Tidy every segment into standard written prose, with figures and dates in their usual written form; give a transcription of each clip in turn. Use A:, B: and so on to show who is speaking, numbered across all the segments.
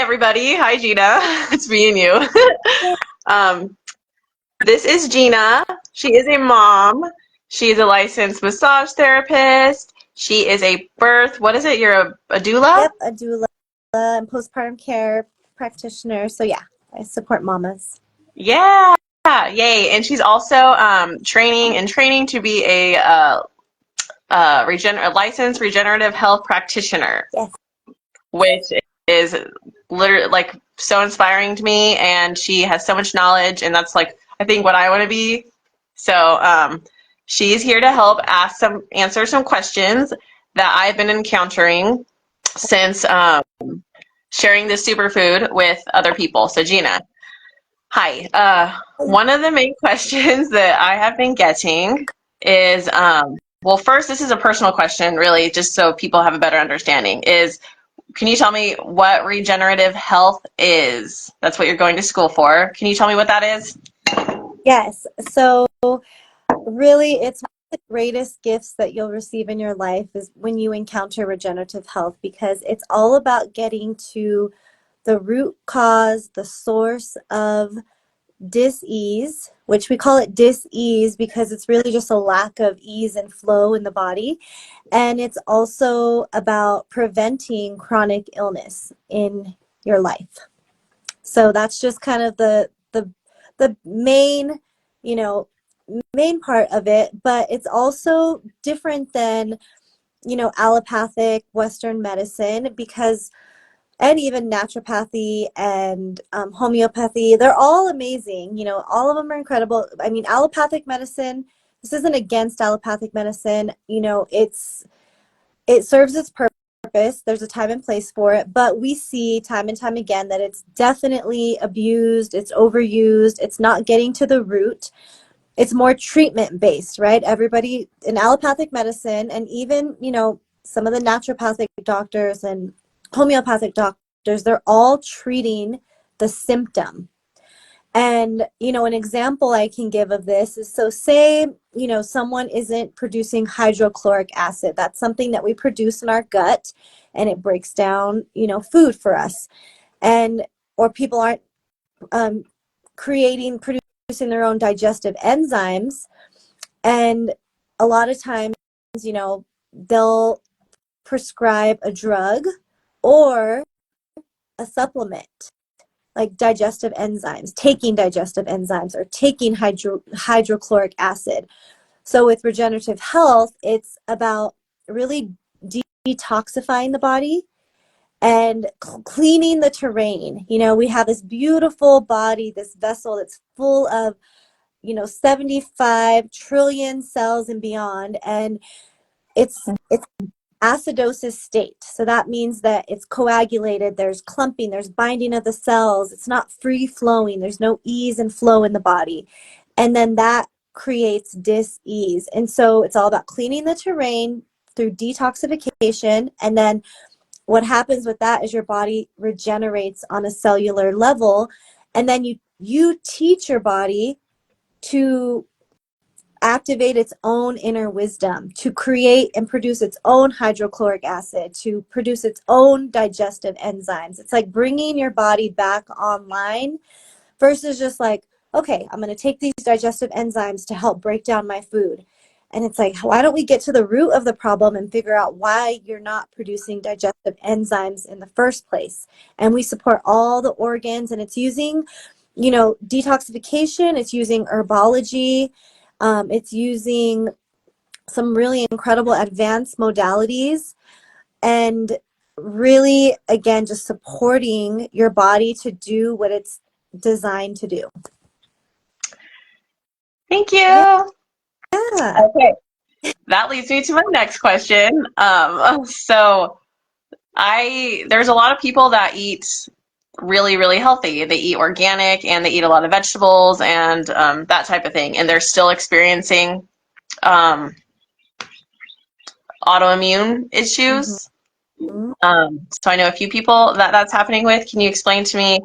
A: everybody. Hi, Gina. It's me and you. um, this is Gina. She is a mom. She is a licensed massage therapist. She is a birth. What is it? You're a doula?
B: Yep, a doula and postpartum care practitioner. So yeah, I support mamas.
A: Yeah. Yay. And she's also training to be a licensed regenerative health practitioner,
B: Yes.
A: which is literally like so inspiring to me. And she has so much knowledge, and that's like I think what I want to be. So she's here to help answer some questions that I've been encountering since sharing this superfood with other people. So Gina, hi. One of the main questions that I have been getting is well, first, this is a personal question, really, just so people have a better understanding. Can you tell me what regenerative health is? That's what you're going to school for. Can you tell me what that is?
B: Yes. So really, it's one of the greatest gifts that you'll receive in your life is when you encounter regenerative health, because it's all about getting to the root cause, the source of dis-ease, which we call it dis-ease because it's really just a lack of ease and flow in the body. And it's also about preventing chronic illness in your life. So that's just kind of the main, you know, main part of it, but it's also different than, allopathic Western medicine because and even naturopathy and homeopathy, they're all amazing. All of them are incredible. I mean, allopathic medicine, this isn't against allopathic medicine. It serves its purpose. There's a time and place for it, but we see time and time again that it's definitely abused, it's overused, it's not getting to the root. It's more treatment based, right? Everybody in allopathic medicine and even, some of the naturopathic doctors and homeopathic doctors, they're all treating the symptom. And, an example I can give of this is, so say, someone isn't producing hydrochloric acid. That's something that we produce in our gut and it breaks down, food for us. Or people aren't producing their own digestive enzymes. And a lot of times, they'll prescribe a drug or a supplement like taking digestive enzymes or taking hydrochloric acid. So with regenerative health, it's about really detoxifying the body and cleaning the terrain. We have this beautiful body, this vessel that's full of 75 trillion cells and beyond, and it's acidosis state. So that means that it's coagulated, there's clumping, there's binding of the cells, it's not free flowing, there's no ease and flow in the body. And then that creates dis-ease. And so it's all about cleaning the terrain through detoxification. And then what happens with that is your body regenerates on a cellular level. And then you teach your body to activate its own inner wisdom, to create and produce its own hydrochloric acid, to produce its own digestive enzymes. It's like bringing your body back online versus just like, okay, I'm going to take these digestive enzymes to help break down my food. And it's like, why don't we get to the root of the problem and figure out why you're not producing digestive enzymes in the first place? And we support all the organs, and it's using, detoxification, it's using herbology, it's using some really incredible advanced modalities, and really, again, just supporting your body to do what it's designed to do.
A: Thank you.
B: Yeah.
A: Okay. That leads me to my next question. There's a lot of people that eat really, really healthy. They eat organic and they eat a lot of vegetables and that type of thing. And they're still experiencing autoimmune issues.
B: Mm-hmm.
A: So I know a few people that's happening with. Can you explain to me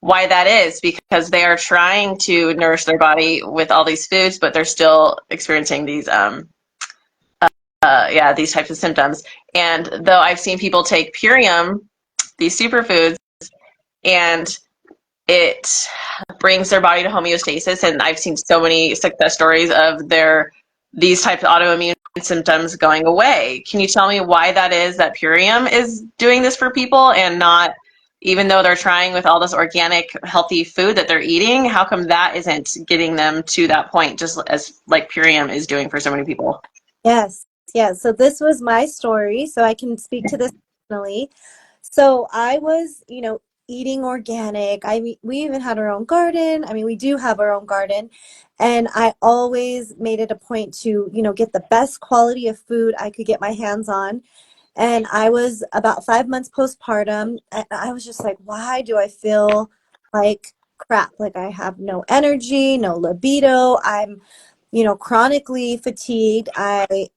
A: why that is? Because they are trying to nourish their body with all these foods, but they're still experiencing these these types of symptoms. And though I've seen people take Purium, these superfoods, and it brings their body to homeostasis. And I've seen so many success stories of these types of autoimmune symptoms going away. Can you tell me why that is that Purium is doing this for people and not, even though they're trying with all this organic healthy food that they're eating, how come that isn't getting them to that point, just as like Purium is doing for so many people?
B: Yes, yes. So this was my story, so I can speak to this personally. So I was, eating organic. We even had our own garden. I mean, we do have our own garden, and I always made it a point to, get the best quality of food I could get my hands on. And I was about 5 months postpartum, and I was just like, why do I feel like crap? Like I have no energy, no libido. I'm chronically fatigued. I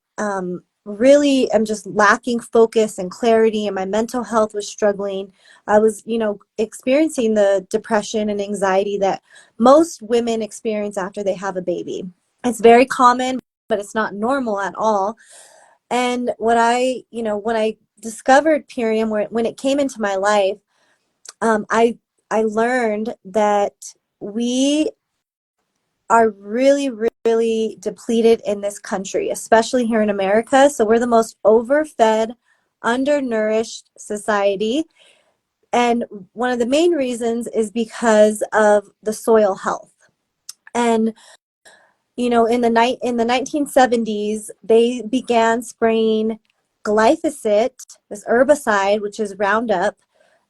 B: really am just lacking focus and clarity, and my mental health was struggling. I was, experiencing the depression and anxiety that most women experience after they have a baby. It's very common, but it's not normal at all. And when I discovered Purium, when it came into my life, I learned that we are really, really depleted in this country, especially here in America. So we're the most overfed, undernourished society. And one of the main reasons is because of the soil health. And in the 1970s, they began spraying glyphosate, this herbicide, which is Roundup,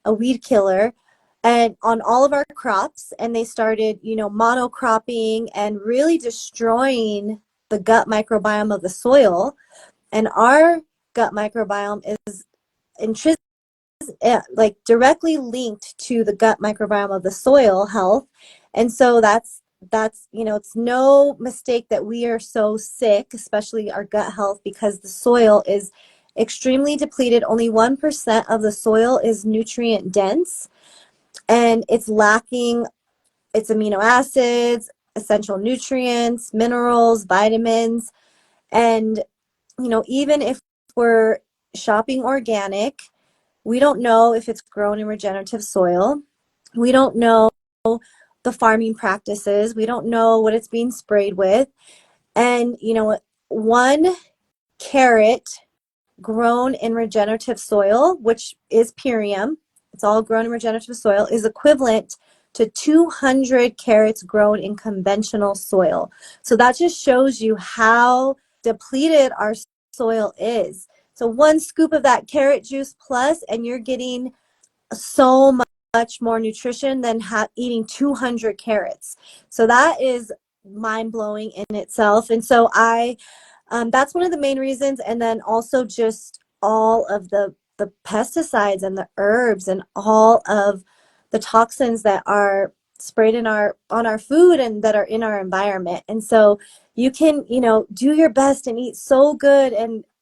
B: a weed killer, and on all of our crops. And they started, monocropping and really destroying the gut microbiome of the soil. And our gut microbiome is intrinsic, like directly linked to the gut microbiome of the soil health. And so that's it's no mistake that we are so sick, especially our gut health, because the soil is extremely depleted. Only 1% of the soil is nutrient dense, and it's lacking its amino acids, essential nutrients, minerals, vitamins. And even if we're shopping organic, we don't know if it's grown in regenerative soil. We don't know the farming practices. We don't know what it's being sprayed with. And, one carrot grown in regenerative soil, which is Purium, it's all grown in regenerative soil, is equivalent to 200 carrots grown in conventional soil. So that just shows you how depleted our soil is. So one scoop of that carrot juice plus, and you're getting so much more nutrition than eating 200 carrots. So that is mind blowing in itself. And so that's one of the main reasons. And then also just all of the pesticides and the herbs and all of the toxins that are sprayed on our food and that are in our environment. And so you can, do your best and eat so good.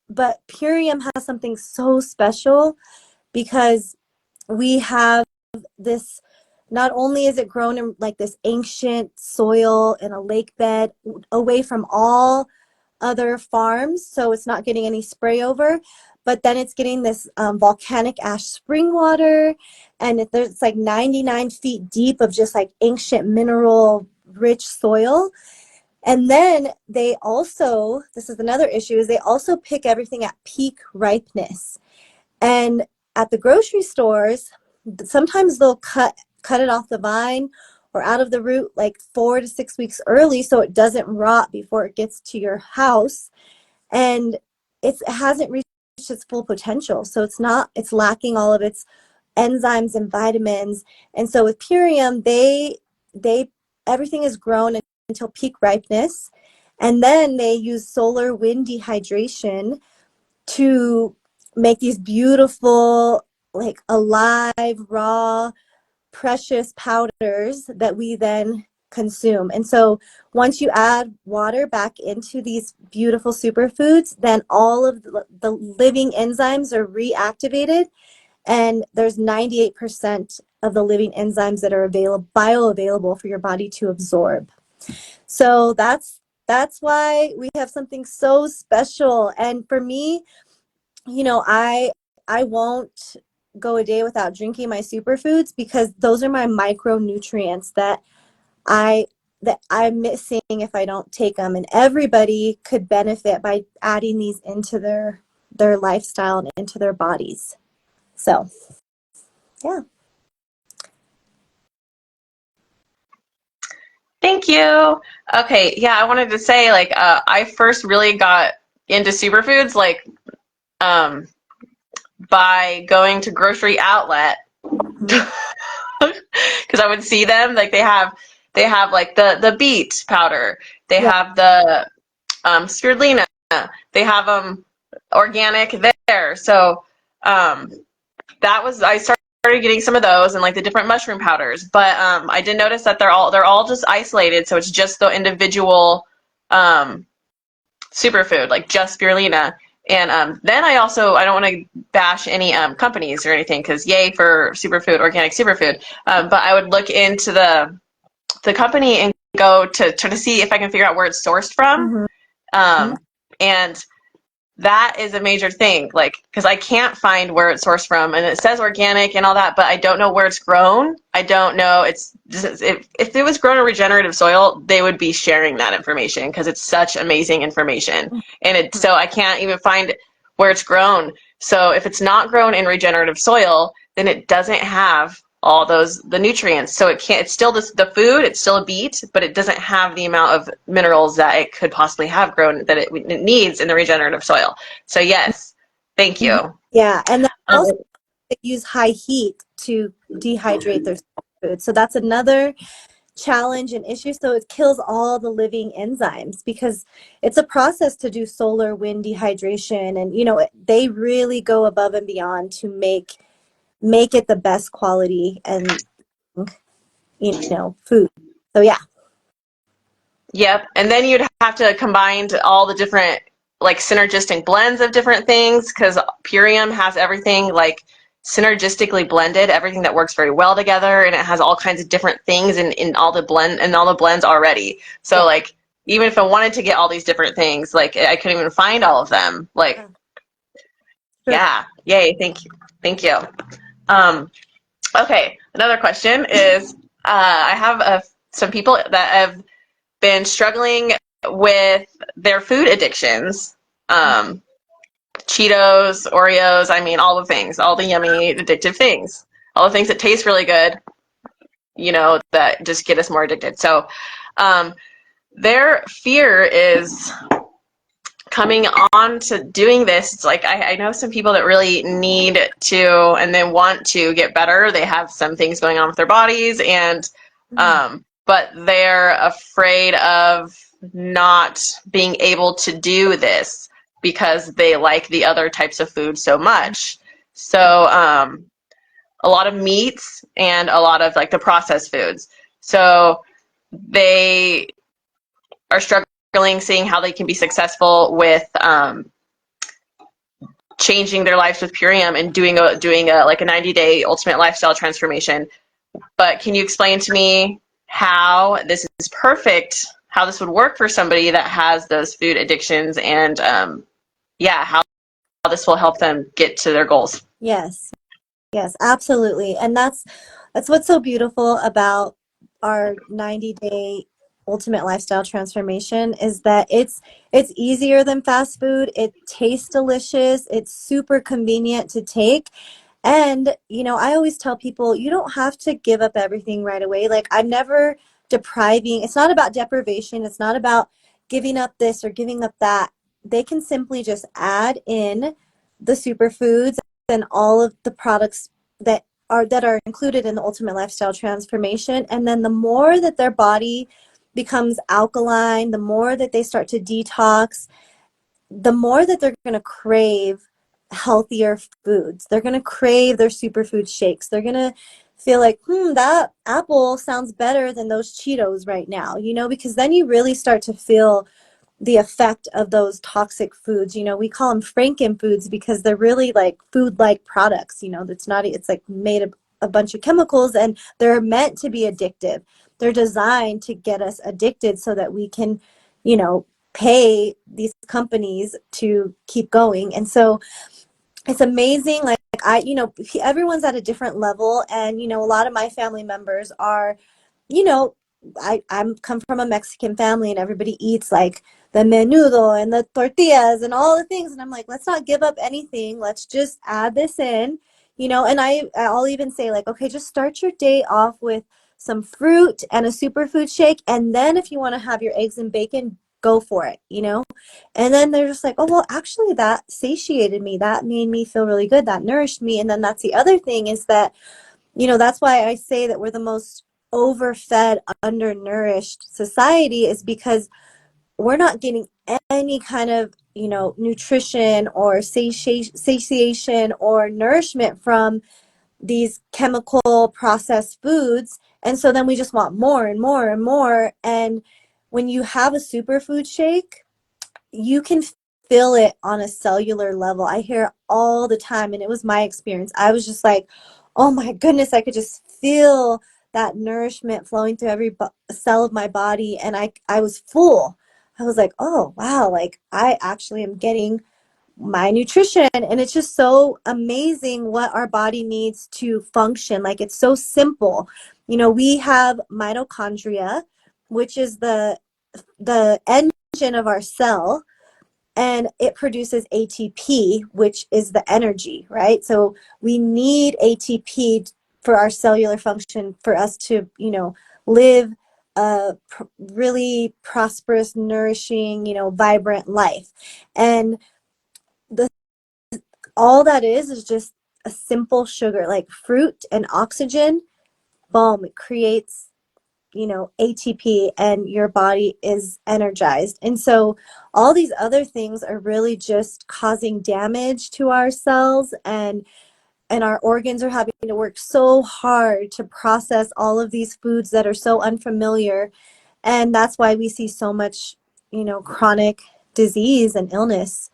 B: But Purium has something so special because we have this, not only is it grown in like this ancient soil in a lake bed away from all other farms, so it's not getting any spray over, but then it's getting this volcanic ash spring water, and it's like 99 feet deep of just like ancient mineral rich soil. And then they also, this is another issue, is they also pick everything at peak ripeness. And at the grocery stores, sometimes they'll cut it off the vine or out of the root like 4 to 6 weeks early so it doesn't rot before it gets to your house. And it hasn't reached its full potential. So it's lacking all of its enzymes and vitamins. And so with Purium, they everything is grown until peak ripeness. And then they use solar wind dehydration to make these beautiful, like alive, raw, precious powders that we then consume. And so once you add water back into these beautiful superfoods, then all of the living enzymes are reactivated, and there's 98% of the living enzymes that are bioavailable for your body to absorb. So that's why we have something so special. And for me, I won't go a day without drinking my superfoods because those are my micronutrients I that I'm missing if I don't take them. And everybody could benefit by adding these into their lifestyle and into their bodies. So, yeah.
A: Thank you. Okay, yeah, I wanted to say like I first really got into superfoods like um by going to grocery outlet
B: Mhm.
A: because I would see them like they have like the beet powder, they
B: Yeah.
A: have the spirulina, they have organic there. So um that was I started getting some of those and like the different mushroom powders. But I did notice that they're all just isolated, so it's just the individual um, superfood, like just spirulina. And then I don't want to bash any companies or anything because yay for superfood, organic superfood. But I would look into the company and go to try to see if I can figure out where it's sourced from.
B: Mm-hmm.
A: And that is a major thing, like, because I can't find where it's sourced from, and it says organic and all that, but I don't know where it's grown. I don't know. If it was grown in regenerative soil, they would be sharing that information because it's such amazing information, and so I can't even find where it's grown. So if it's not grown in regenerative soil, then it doesn't have all the nutrients. So it's still the food, it's still a beet, but it doesn't have the amount of minerals that it could possibly have grown that it needs in the regenerative soil. So yes, thank
B: Mm-hmm.
A: you.
B: Yeah. And then
A: Um,
B: also they use high heat to dehydrate their food. So that's another challenge and issue. So it kills all the living enzymes because it's a process to do solar wind dehydration. And, they really go above and beyond to make it the best quality and, food. So yeah.
A: Yep. And then you'd have to combine all the different like synergistic blends of different things because Purium has everything like synergistically blended, everything that works very well together, and it has all kinds of different things in all the blends already. So
B: Yeah.
A: like even if I wanted to get all these different things, like I couldn't even find all of them. Like,
B: Sure.
A: yeah, yay, thank you. Thank you. Um, okay, another question is I have some people that have been struggling with their food addictions. Um, Cheetos, Oreos, I mean, all the things, all the yummy, addictive things, all the things that taste really good, that just get us more addicted. So their fear is coming on to doing this. It's like I know some people that really need to and they want to get better. They have some things going on with their bodies and but they're afraid of not being able to do this because they like the other types of food so much. So a lot of meats and a lot of like the processed foods. So they are struggling seeing how they can be successful with changing their lives with Purium and doing a like a 90-day ultimate lifestyle transformation. But can you explain to me how this is perfect, how this would work for somebody that has those food addictions and how this will help them get to their goals?
B: Yes. Yes, absolutely. And that's what's so beautiful about our 90-day ultimate lifestyle transformation is that it's easier than fast food. It tastes delicious. It's super convenient to take. And, I always tell people you don't have to give up everything right away. Like I'm never depriving. It's not about deprivation. It's not about giving up this or giving up that. They can simply just add in the superfoods and all of the products that are included in the ultimate lifestyle transformation. And then the more that their body becomes alkaline, the more that they start to detox, the more that they're going to crave healthier foods. They're going to crave their superfood shakes. They're going to feel like, that apple sounds better than those Cheetos right now, because then you really start to feel the effect of those toxic foods. We call them Franken foods because they're really like food-like products. It's like made of a bunch of chemicals and they're meant to be addictive. They're designed to get us addicted so that we can, pay these companies to keep going. And so it's amazing. Like everyone's at a different level. And, a lot of my family members are, you know, I'm come from a Mexican family, and everybody eats like the menudo and the tortillas and all the things. And I'm like, let's not give up anything. Let's just add this in, and I'll even say like, okay, just start your day off with some fruit and a superfood shake. And then if you want to have your eggs and bacon, go for it. And then they're just like, oh, well, actually that satiated me. That made me feel really good. That nourished me. And then that's the other thing is that, that's why I say that we're the most overfed, undernourished society, is because we're not getting any kind of, nutrition or satiation or nourishment from these chemical processed foods. And so then we just want more and more and more. And when you have a superfood shake, you can feel it on a cellular level. I hear it all the time, and it was my experience. I was just like, oh my goodness, I could just feel that nourishment flowing through every cell of my body, and I was full. I was like, oh wow, like I actually am getting my nutrition. And it's just so amazing what our body needs to function. Like, it's so simple. We have mitochondria, which is the engine of our cell, and it produces ATP, which is the energy, right? So we need ATP for our cellular function, for us to, live a really prosperous, nourishing, vibrant life. And the all that is just a simple sugar, like fruit and oxygen. Boom, it creates, ATP, and your body is energized. And so all these other things are really just causing damage to our cells, and our organs are having to work so hard to process all of these foods that are so unfamiliar. And that's why we see so much, chronic disease and illness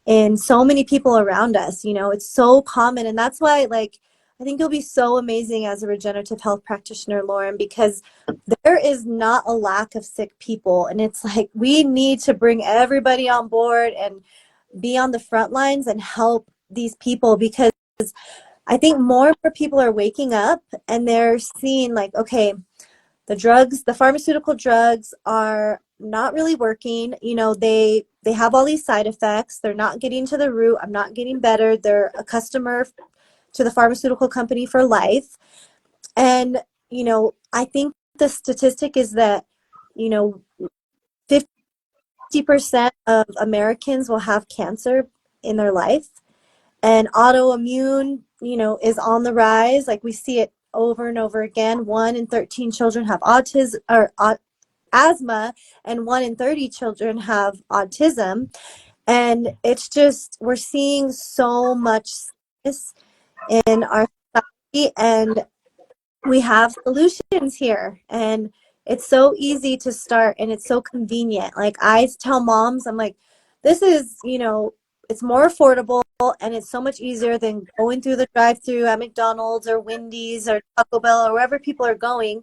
B: in so many people around us. It's so common. And that's why, like, I think you'll be so amazing as a regenerative health practitioner, Lauren, because there is not a lack of sick people. And it's like, we need to bring everybody on board and be on the front lines and help these people, because I think more and more people are waking up, and they're seeing like, okay, the pharmaceutical drugs are not really working. They have all these side effects. They're not getting to the root. I'm not getting better. They're a customer to the pharmaceutical company for life. And, I think the statistic is that, 50% of Americans will have cancer in their life. And autoimmune, is on the rise. Like, we see it over and over again. 1 in 13 children have autism or asthma, and 1 in 30 children have autism. And it's just, we're seeing so much this in our society, and we have solutions here. And it's so easy to start, and it's so convenient. Like, I tell moms, I'm like, this is, it's more affordable, and it's so much easier than going through the drive-through at McDonald's or Wendy's or Taco Bell or wherever people are going,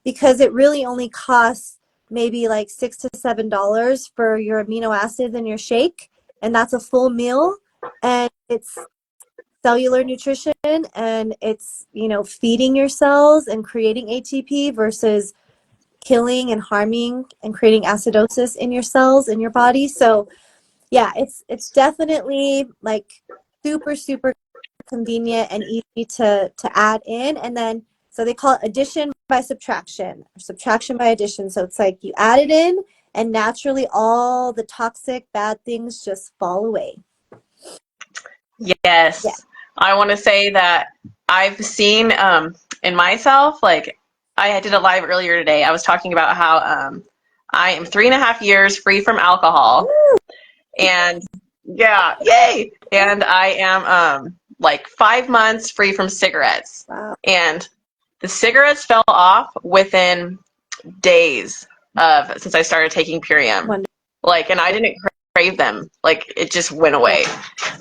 B: because it really only costs maybe like $6 to $7 for your amino acids in your shake, and that's a full meal, and it's cellular nutrition, and it's, feeding your cells and creating ATP versus killing and harming and creating acidosis in your cells in your body. So yeah, it's definitely like super, super convenient and easy to add in. And then, so they call it addition by subtraction, or subtraction by addition. So it's like you add it in, and naturally all the toxic bad things just fall away. Yeah.
A: Yes. I want to say that I've seen in myself, like I did a live earlier today. I was talking about how I am 3.5 years free from alcohol. And yeah, yay! And I am like 5 months free from cigarettes.
B: Wow.
A: And the cigarettes fell off within days of since I started taking Purium.
B: Wonderful.
A: Like, and I didn't crave them. Like, it just went away.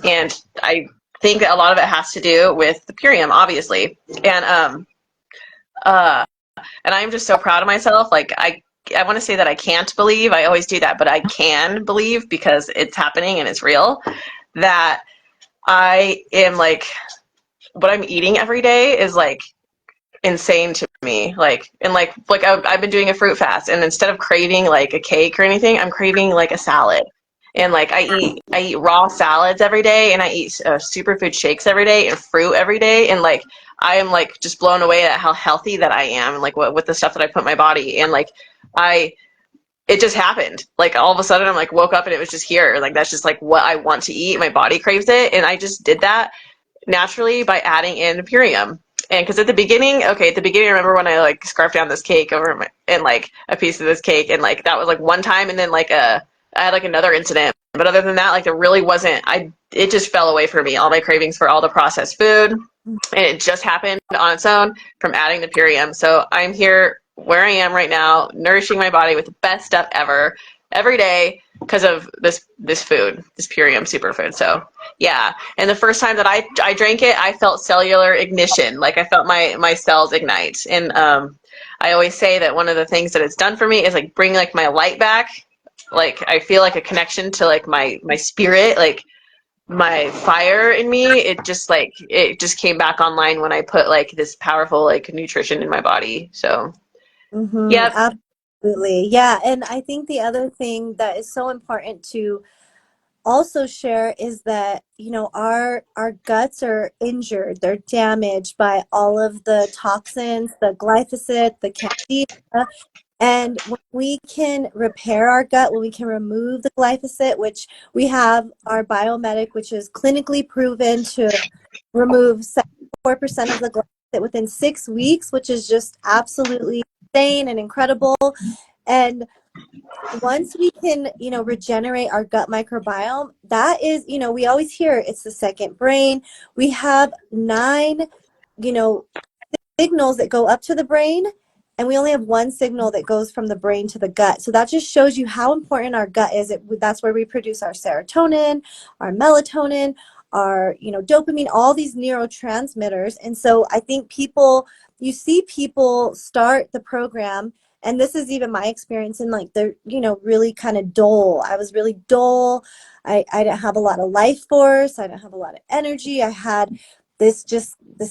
A: And I think that a lot of it has to do with the Purium, obviously. And I'm just so proud of myself. Like, I want to say that I can't believe, I always do that, but I can believe, because it's happening and it's real, that I am like what I'm eating every day is like insane to me. Like, and like I've been doing a fruit fast, and instead of craving like a cake or anything, I'm craving like a salad. And like I eat raw salads every day, and I eat superfood shakes every day, and fruit every day, and like I am like just blown away at how healthy that I am, and like what with the stuff that I put in my body, and like I it just happened. Like all of a sudden I'm like woke up and it was just here. Like that's just like what I want to eat. My body craves it, and I just did that naturally by adding in Purium. And because at the beginning, I remember when I like scarfed down this cake over my, and like a piece of this cake, and like that was like one time, and then like I had like another incident. But other than that, like there really wasn't. It just fell away for me. All my cravings for all the processed food, and it just happened on its own from adding the Purium. So I'm here where I am right now, nourishing my body with the best stuff ever, every day, because of this food, this Purium superfood. So yeah. And the first time that I drank it, I felt cellular ignition. Like I felt my cells ignite. And I always say that one of the things that it's done for me is like bring like my light back. Like I feel like a connection to like my spirit, like my fire in me. It just came back online when I put like this powerful like nutrition in my body. So
B: Mm-hmm,
A: yep.
B: absolutely. Yeah. And I think the other thing that is so important to also share is that, you know, our guts are injured, they're damaged by all of the toxins, the glyphosate, the candida. And when we can repair our gut, when we can remove the glyphosate, which we have our biomedic, which is clinically proven to remove 74% of the glyphosate within 6 weeks, which is just absolutely insane and incredible. And once we can, you know, regenerate our gut microbiome, that is, you know, we always hear it's the second brain. We have 9, you know, signals that go up to the brain, and we only have 1 signal that goes from the brain to the gut. So that just shows you how important our gut is. That's where we produce our serotonin, our melatonin, our, you know, dopamine, all these neurotransmitters. And so I think you see people start the program, and this is even my experience, in like they're, you know, really kind of dull. I was really dull. I didn't have a lot of life force. I didn't have a lot of energy. I had this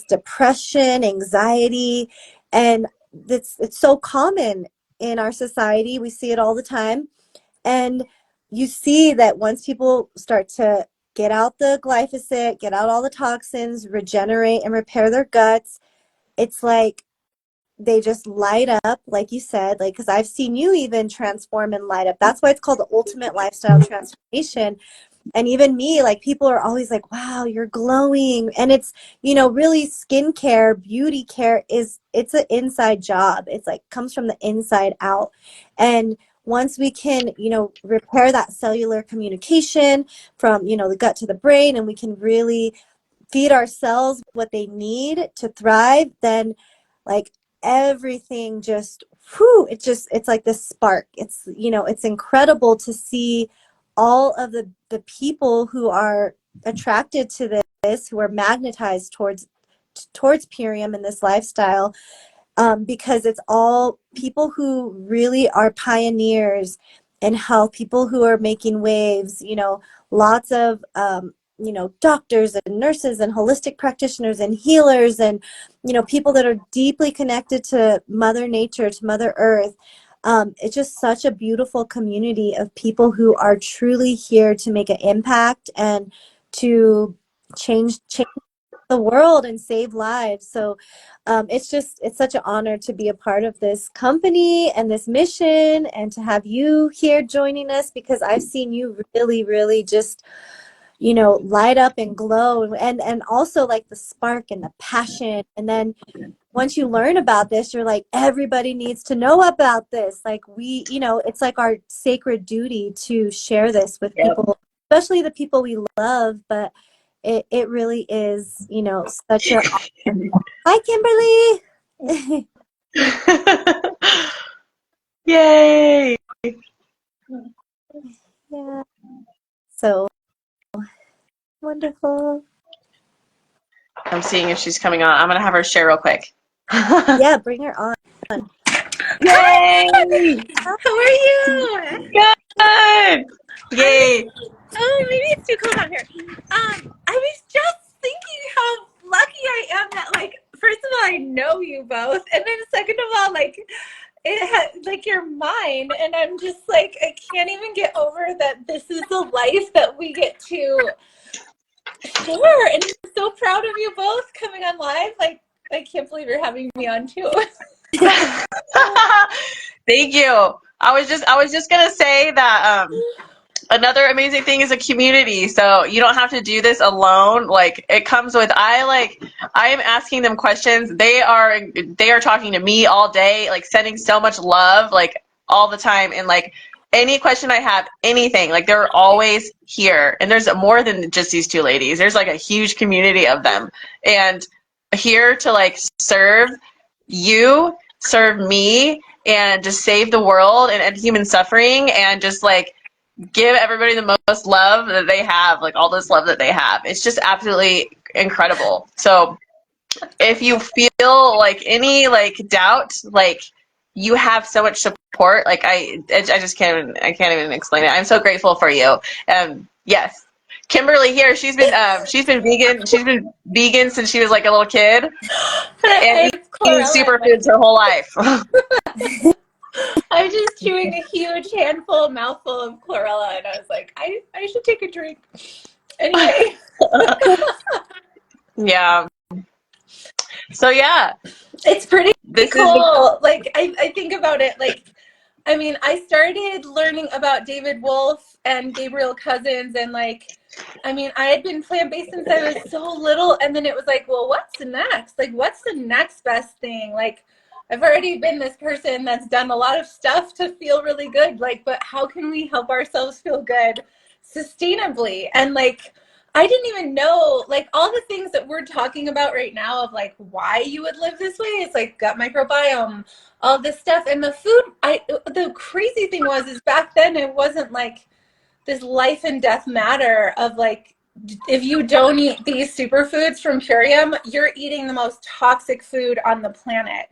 B: depression, anxiety, and it's so common in our society. We see it all the time. And you see that once people start to get out the glyphosate, get out all the toxins, regenerate and repair their guts, it's like they just light up, like you said, like, because I've seen you even transform and light up. That's why it's called the ultimate lifestyle transformation. And even me, like, people are always like, wow, you're glowing. And it's, you know, really skincare, beauty care it's an inside job. It's like comes from the inside out. And once we can, you know, repair that cellular communication from, you know, the gut to the brain, and we can really feed our cells what they need to thrive, then like everything just, whew, it's like this spark. It's, you know, it's incredible to see all of the people who are attracted to this, who are magnetized towards Purium and this lifestyle, because it's all people who really are pioneers in health, people who are making waves, you know, lots of, you know, doctors and nurses and holistic practitioners and healers, and, you know, people that are deeply connected to Mother Nature, to Mother Earth. It's just such a beautiful community of people who are truly here to make an impact and to change the world and save lives. So it's such an honor to be a part of this company and this mission, and to have you here joining us, because I've seen you really, really just, you know, light up and glow, and also like the spark and the passion. And then once you learn about this, you're like, everybody needs to know about this. Like, we, you know, it's like our sacred duty to share this with
A: Yep.
B: people, especially the people we love. But it really is, you know, such a honor. Hi, Kimberly.
A: Yay.
B: Yeah, so wonderful.
A: I'm seeing if she's coming on. I'm gonna have her share real quick.
B: Yeah, bring her on.
A: Yay!
C: How are you?
A: Good. Yay!
C: Oh, maybe it's too cold out here. I was just thinking how lucky I am that, like, first of all, I know you both, and then second of all, like, like, you're mine, and I'm just like, I can't even get over that this is the life that we get to share, and I'm so proud of you both coming on live. Like, I can't believe you're having me on too.
A: Thank you. I was just gonna say that another amazing thing is a community. So you don't have to do this alone. Like it comes with I am asking them questions. They are talking to me all day, like sending so much love, like all the time. And like any question I have, anything, like they're always here. And there's more than just these two ladies. There's like a huge community of them. And here to like serve you, serve me, and just save the world and end human suffering and just like give everybody the most love that they have, like all this love that they have. It's just absolutely incredible. So if you feel like any like doubt, like you have so much support, like I just can't even explain it. I'm so grateful for you. Yes. Kimberly here, she's been vegan. She's been vegan since she was like a little kid and eating superfoods her whole life.
C: I'm just chewing a huge mouthful of chlorella, and I was like, I should take a drink. Anyway.
A: Yeah. So yeah.
C: It's pretty
A: This
C: cool. Like, I think about it, like, I mean, I started learning about David Wolfe and Gabriel Cousins, and like, I mean, I had been plant-based since I was so little, and then it was like, well, what's next? Like, what's the next best thing? Like, I've already been this person that's done a lot of stuff to feel really good, like, but how can we help ourselves feel good sustainably? And like, I didn't even know, like, all the things that we're talking about right now of like why you would live this way. It's like gut microbiome, all this stuff, and the food. The crazy thing is back then it wasn't like this life and death matter of like, if you don't eat these superfoods from Purium, you're eating the most toxic food on the planet.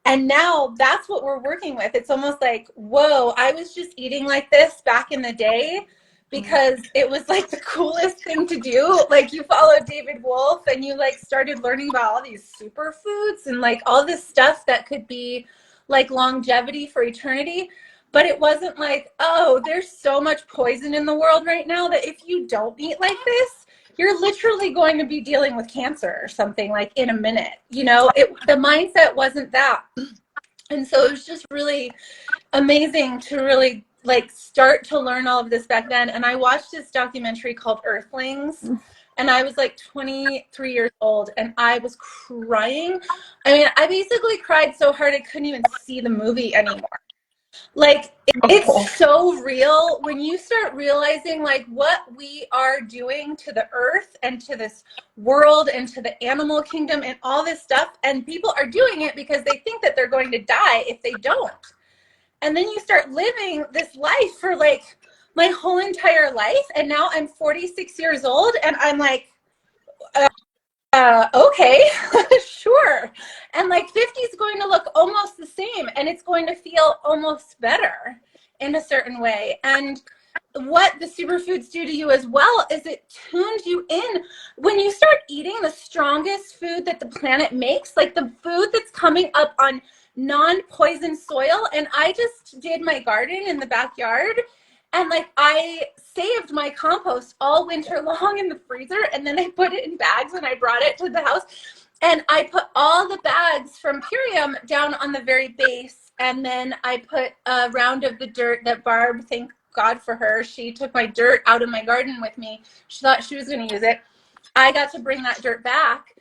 C: And now that's what we're working with. It's almost like, whoa, I was just eating like this back in the day because it was like the coolest thing to do. Like, you followed David Wolfe and you like started learning about all these superfoods and like all this stuff that could be like longevity for eternity. But it wasn't like, oh, there's so much poison in the world right now that if you don't eat like this, you're literally going to be dealing with cancer or something like in a minute. You know, the mindset wasn't that. And so it was just really amazing to really like start to learn all of this back then. And I watched this documentary called Earthlings, and I was like 23 years old and I was crying. I mean, I basically cried so hard I couldn't even see the movie anymore. Like, it's so real when you start realizing like what we are doing to the earth and to this world and to the animal kingdom and all this stuff, and people are doing it because they think that they're going to die if they don't. And then you start living this life for like my whole entire life, and now I'm 46 years old and I'm like, okay, sure. And like 50 is going to look almost the same, and it's going to feel almost better in a certain way. And what the superfoods do to you as well is it tunes you in. When you start eating the strongest food that the planet makes, like the food that's coming up on non-poison soil, and I just did my garden in the backyard, and like I saved my compost all winter long in the freezer, and then I put it in bags and I brought it to the house, and I put all the bags from Purium down on the very base, and then I put a round of the dirt that Barb, thank God for her, she took my dirt out of my garden with me. She thought she was going to use it. I got to bring that dirt back.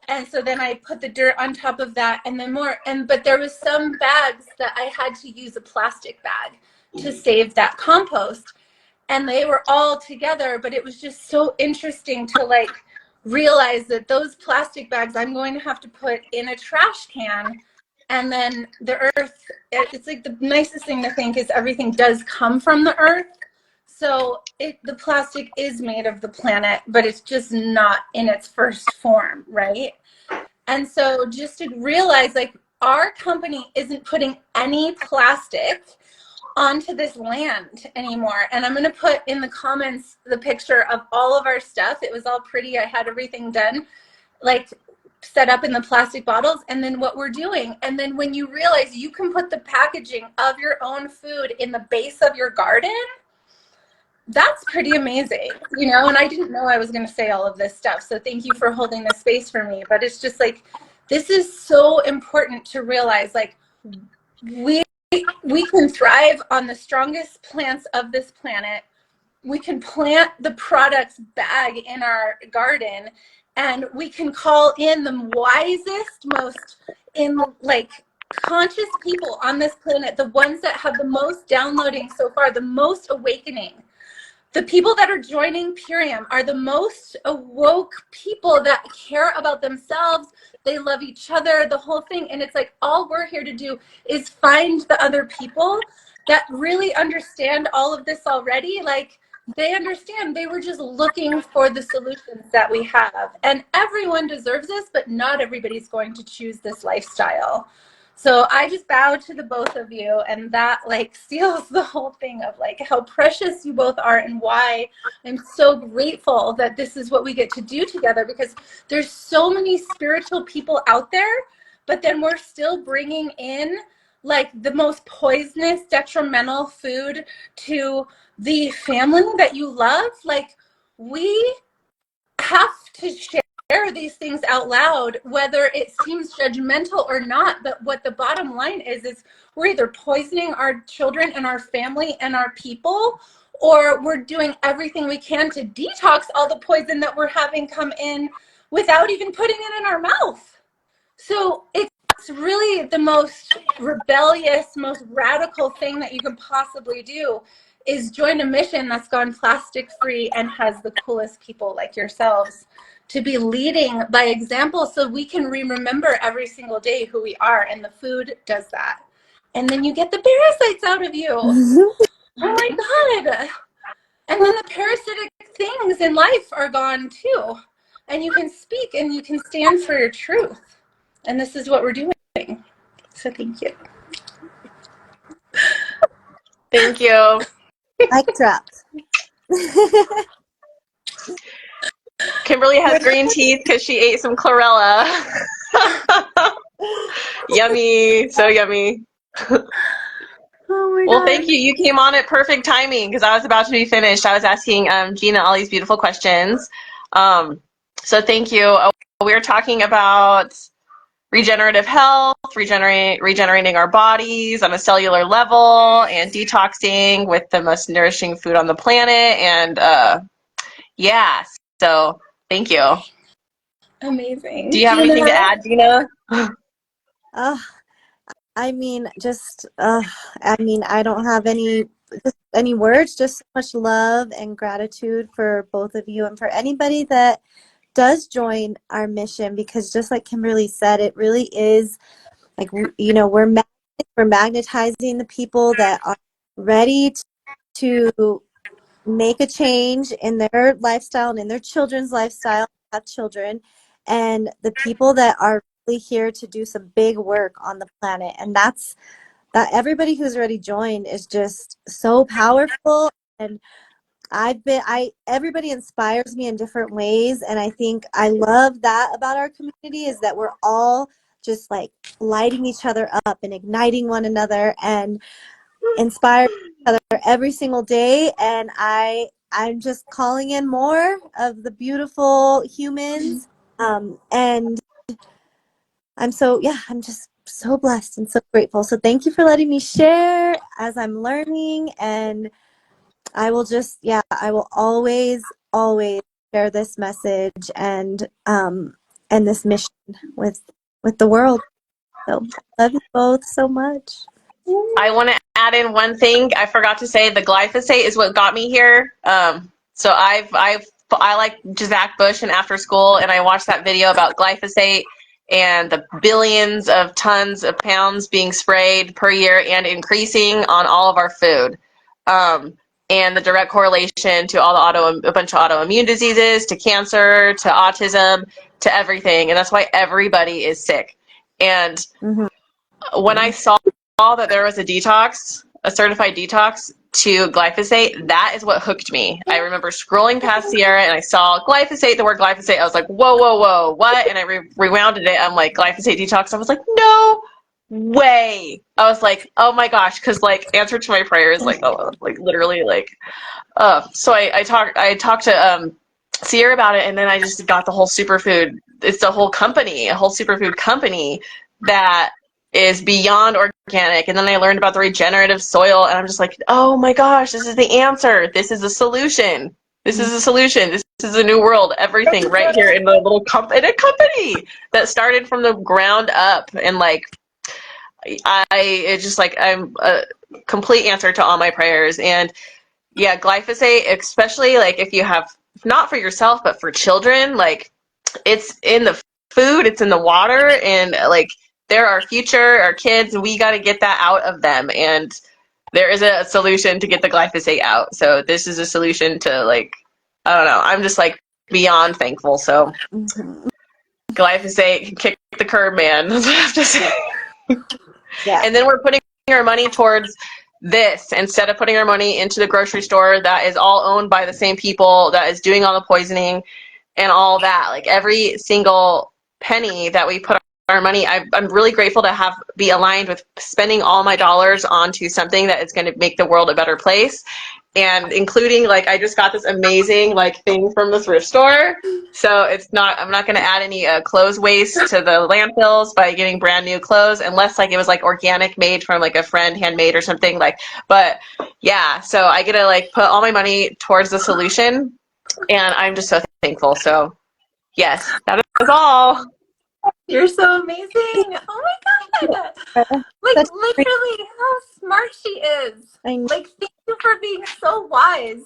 C: And so then I put the dirt on top of that, and then more. But there was some bags that I had to use a plastic bag to save that compost. And they were all together, but it was just so interesting to like realize that those plastic bags I'm going to have to put in a trash can. And then the earth, it's like the nicest thing to think is everything does come from the earth. So the plastic is made of the planet, but it's just not in its first form, right? And so just to realize like our company isn't putting any plastic onto this land anymore. And I'm going to put in the comments the picture of all of our stuff. It was all pretty. I had everything done. like set up in the plastic bottles, and then what we're doing. And then when you realize you can put the packaging of your own food in the base of your garden, that's pretty amazing, you know? And I didn't know I was going to say all of this stuff. So thank you for holding this space for me. But it's just like, this is so important to realize, like, we can thrive on the strongest plants of this planet. We can plant the products bag in our garden, and we can call in the wisest, most conscious people on this planet, the ones that have the most downloading so far, the most awakening. The people that are joining Purium are the most awoke people that care about themselves. They love each other, the whole thing. And it's like, all we're here to do is find the other people that really understand all of this already. Like, they understand. They were just looking for the solutions that we have. And everyone deserves this, but not everybody's going to choose this lifestyle. So I just bow to the both of you, and that like seals the whole thing of like how precious you both are, and why I'm so grateful that this is what we get to do together, because there's so many spiritual people out there, but then we're still bringing in like the most poisonous, detrimental food to the family that you love. Like, we have to share these things out loud, whether it seems judgmental or not. But what the bottom line is we're either poisoning our children and our family and our people, or we're doing everything we can to detox all the poison that we're having come in without even putting it in our mouth. So it's really the most rebellious, most radical thing that you can possibly do, is join a mission that's gone plastic free and has the coolest people like yourselves to be leading by example, so we can remember every single day who we are. And the food does that. And then you get the parasites out of you. Oh my God. And then the parasitic things in life are gone too. And you can speak and you can stand for your truth. And this is what we're doing. So thank you.
A: Thank you.
B: Mic drop.
A: Kimberly has green teeth because she ate some chlorella. Yummy. So yummy.
C: Oh my
A: Well,
C: God.
A: thank you. You came on at perfect timing because I was about to be finished. I was asking Gina all these beautiful questions. So thank you. We were talking about regenerative health, regenerating our bodies on a cellular level, and detoxing with the most nourishing food on the planet. And yeah, so thank you.
C: Amazing.
A: Do you have anything to add, Gina?
B: I mean, I don't have any words, just so much love and gratitude for both of you, and for anybody that does join our mission, because just like Kimberly said, it really is like, you know, we're magnetizing the people that are ready to make a change in their lifestyle and in their children's lifestyle, have children, and the people that are really here to do some big work on the planet. And that everybody who's already joined is just so powerful. And everybody inspires me in different ways. And I think I love that about our community, is that we're all just like lighting each other up and igniting one another and inspiring each other every single day. And I'm just calling in more of the beautiful humans. And I'm just so blessed and so grateful. So thank you for letting me share as I'm learning. And I will always, always share this message and this mission with the world. So I love you both so much.
A: I want to add in one thing. I forgot to say the glyphosate is what got me here. So I like Zach Bush and After School, and I watched that video about glyphosate and the billions of tons of pounds being sprayed per year and increasing on all of our food. And the direct correlation to a bunch of autoimmune diseases, to cancer, to autism, to everything. And that's why everybody is sick. And when I saw that there was a certified detox, to glyphosate, that is what hooked me. I remember scrolling past Sierra and I saw glyphosate, the word glyphosate. I was like, whoa, whoa, whoa, what? And I rewounded it. I'm like, glyphosate detox. I was like, no way. I was like, oh my gosh, because like answer to my prayers, like, oh, like literally, like, so I talked to Sierra about it, and then I just got the whole superfood. It's a whole company, a whole superfood company that is beyond organic. And then I learned about the regenerative soil, and I'm just like, oh my gosh, this is the answer. This is a solution. This is a solution. This is a new world. Everything right here in the little in a company that started from the ground up, and like it's just like I'm a complete answer to all my prayers. And yeah, glyphosate, especially like if you have, not for yourself, but for children, like it's in the food, it's in the water, and like they're our future, our kids, and we got to get that out of them. And there is a solution to get the glyphosate out. So this is a solution to, like, I don't know. I'm just like beyond thankful. So glyphosate can kick the curb, man. That's what I have to say.
B: Yeah.
A: And then we're putting our money towards this instead of putting our money into the grocery store that is all owned by the same people, that is doing all the poisoning and all that. Like every single penny that we put our money, I'm really grateful to be aligned with spending all my dollars onto something that is going to make the world a better place. And including, like, I just got this amazing like thing from the thrift store. So I'm not going to add any clothes waste to the landfills by getting brand new clothes, unless like it was like organic, made from like a friend, handmade or something, like. But yeah, so I get to like put all my money towards the solution, and I'm just so thankful. So yes, that is all.
C: You're so amazing. Oh my God. Like
B: That's
C: literally how smart she is.
B: I know.
C: Like, thank you for being so wise.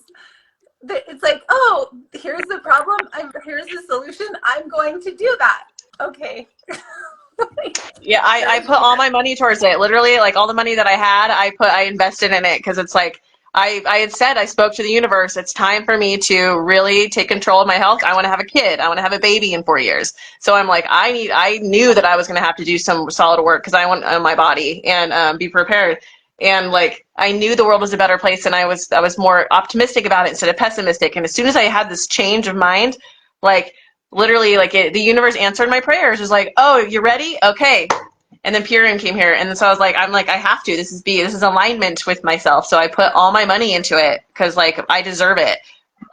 C: It's like, oh, here's the problem. Here's the solution. I'm going to do that. Okay.
A: Yeah, I put all my money towards it. Literally, like all the money that I had, I invested in it, because it's like I had said, I spoke to the universe. It's time for me to really take control of my health. I want to have a kid. I want to have a baby in 4 years. So I'm like, I knew that I was going to have to do some solid work, because I want my body and be prepared. And like, I knew the world was a better place, and I was more optimistic about it instead of pessimistic. And as soon as I had this change of mind, like literally, like the universe answered my prayers. It was like, oh, you're ready? Okay. And then Purium came here, and so I was like, I have to. This is alignment with myself. So I put all my money into it, because like I deserve it.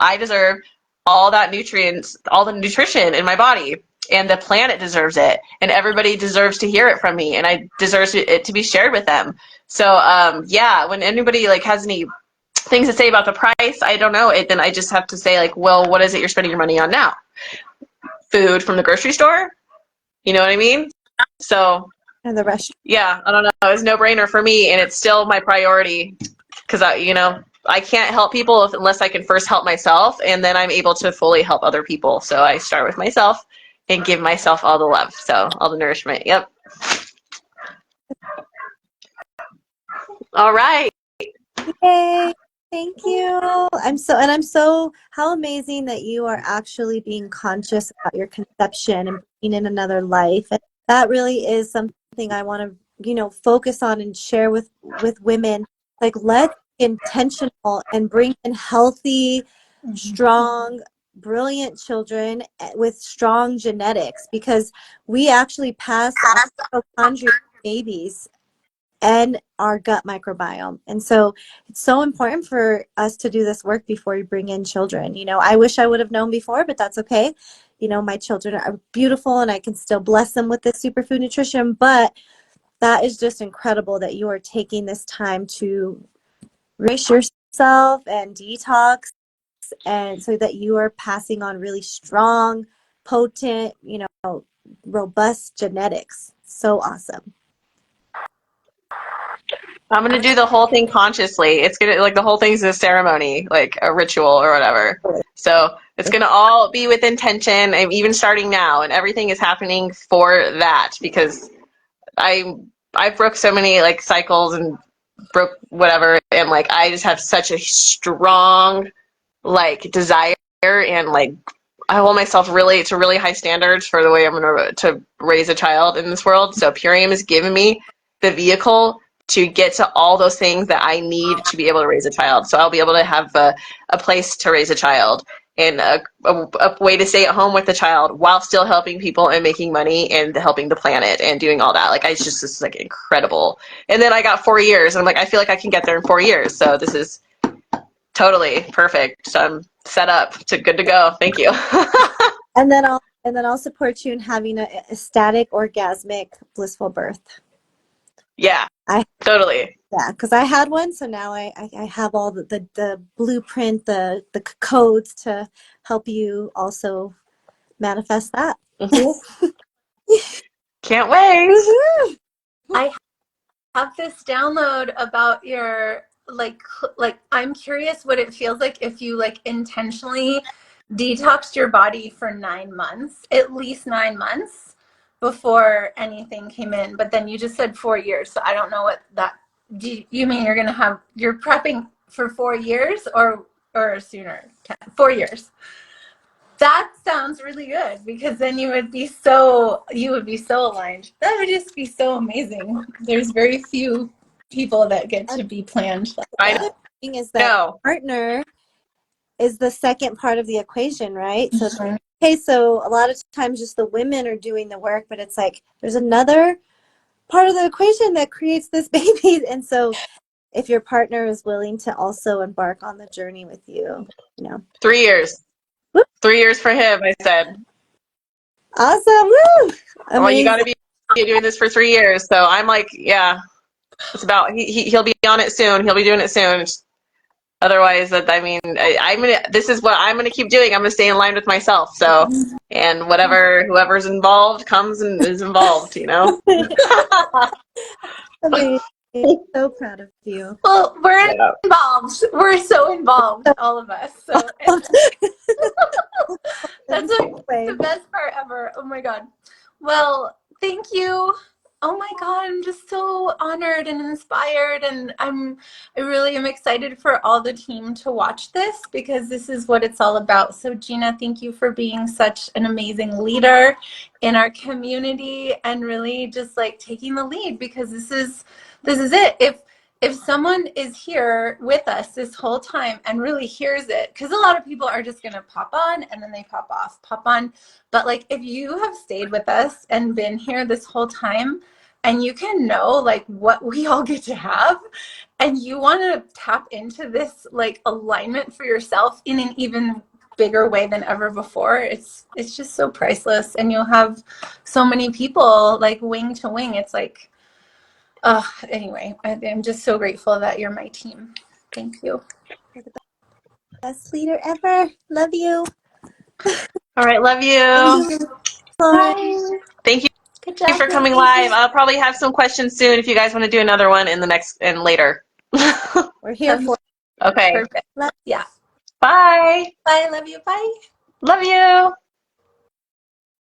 A: I deserve all that nutrients, all the nutrition in my body, and the planet deserves it, and everybody deserves to hear it from me, and I deserve it to be shared with them. So yeah, when anybody like has any things to say about the price, I don't know it, then I just have to say like, well, what is it you're spending your money on now? Food from the grocery store? You know what I mean? So
B: And the restaurant.
A: yeah, I don't know. It's a no-brainer for me, and it's still my priority, because I can't help people unless I can first help myself, and then I'm able to fully help other people. So I start with myself and give myself all the love, so all the nourishment. Yep. All right.
B: Yay. Thank you. I'm so how amazing that you are actually being conscious about your conception and bringing in another life. And that really is something I want to, focus on and share with women. Like, let's be intentional and bring in healthy, strong, brilliant children with strong genetics, because we actually pass on mitochondria to babies and our gut microbiome. And so it's so important for us to do this work before we bring in children. I wish I would have known before, but that's okay. My children are beautiful, and I can still bless them with this superfood nutrition. But that is just incredible that you are taking this time to nourish yourself and detox, and so that you are passing on really strong, potent, robust genetics. So awesome.
A: I'm going to do the whole thing consciously. It's going to, like, the whole thing's a ceremony, like a ritual or whatever. So it's going to all be with intention, and even starting now, and everything is happening for that, because I broke so many like cycles and broke whatever, and like I just have such a strong like desire, and like I hold myself really to really high standards for the way I'm going to raise a child in this world. So Purium has given me the vehicle to get to all those things that I need to be able to raise a child. So I'll be able to have a place to raise a child and a way to stay at home with the child while still helping people and making money and helping the planet and doing all that. Like, it's like incredible. And then I got 4 years, and I'm like, I feel like I can get there in 4 years. So this is totally perfect. So I'm set up to good to go. Thank you.
B: And then I'll support you in having a ecstatic, orgasmic, blissful birth.
A: Yeah,
B: I
A: totally.
B: Yeah, because I had one, so now I have all the blueprint, the codes to help you also manifest that.
A: Mm-hmm. Can't wait.
B: Woohoo!
C: I have this download about your like I'm curious what it feels like if you like intentionally detoxed your body for 9 months, at least 9 months before anything came in. But then you just said 4 years, so I don't know what that. Do you mean you're prepping for 4 years or sooner? 4 years. That sounds really good, because then you would be so aligned. That would just be so amazing. There's very few people that get to be planned like
A: I
C: that.
B: The thing is that
A: know.
B: partner is the second part of the equation, right? So
C: Mhm.
B: okay, so a lot of times just the women are doing the work, but it's like there's another part of the equation that creates this baby. And so if your partner is willing to also embark on the journey with you,
A: 3 years.
B: Whoop.
A: 3 years for him, I said.
B: Awesome. Woo!
A: Well, you got
B: Amazing.
A: to be doing this for 3 years. So I'm like, yeah, it's about, he'll be on it soon. He'll be doing it soon. Otherwise, this is what I'm gonna keep doing. I'm gonna stay in line with myself. So, and whoever's involved comes and is involved.
B: Amazing. So proud of you.
C: Well, we're
A: Yeah.
C: involved. We're so involved, all of us. So that's the best part ever. Oh my God. Well, thank you. Oh my God, I'm just so honored and inspired, and I really am excited for all the team to watch this, because this is what it's all about. So Gina, thank you for being such an amazing leader in our community and really just like taking the lead, because this is it. If someone is here with us this whole time and really hears it, because a lot of people are just going to pop on and then they pop off, pop on. But like, if you have stayed with us and been here this whole time, and you can know like what we all get to have, and you want to tap into this like alignment for yourself in an even bigger way than ever before, it's just so priceless. And you'll have so many people like wing to wing. It's like, anyway, I'm just so grateful that you're my team. Thank you.
B: You're the best leader ever. Love you.
A: All right, love you.
C: Bye.
A: Thank
C: Good
A: you
C: job.
A: for coming live. I'll probably have some questions soon if you guys want to do another one in the next and later.
B: We're here for
A: Okay.
C: Perfect. Yeah.
A: Bye.
C: Bye. Love you. Bye.
A: Love you.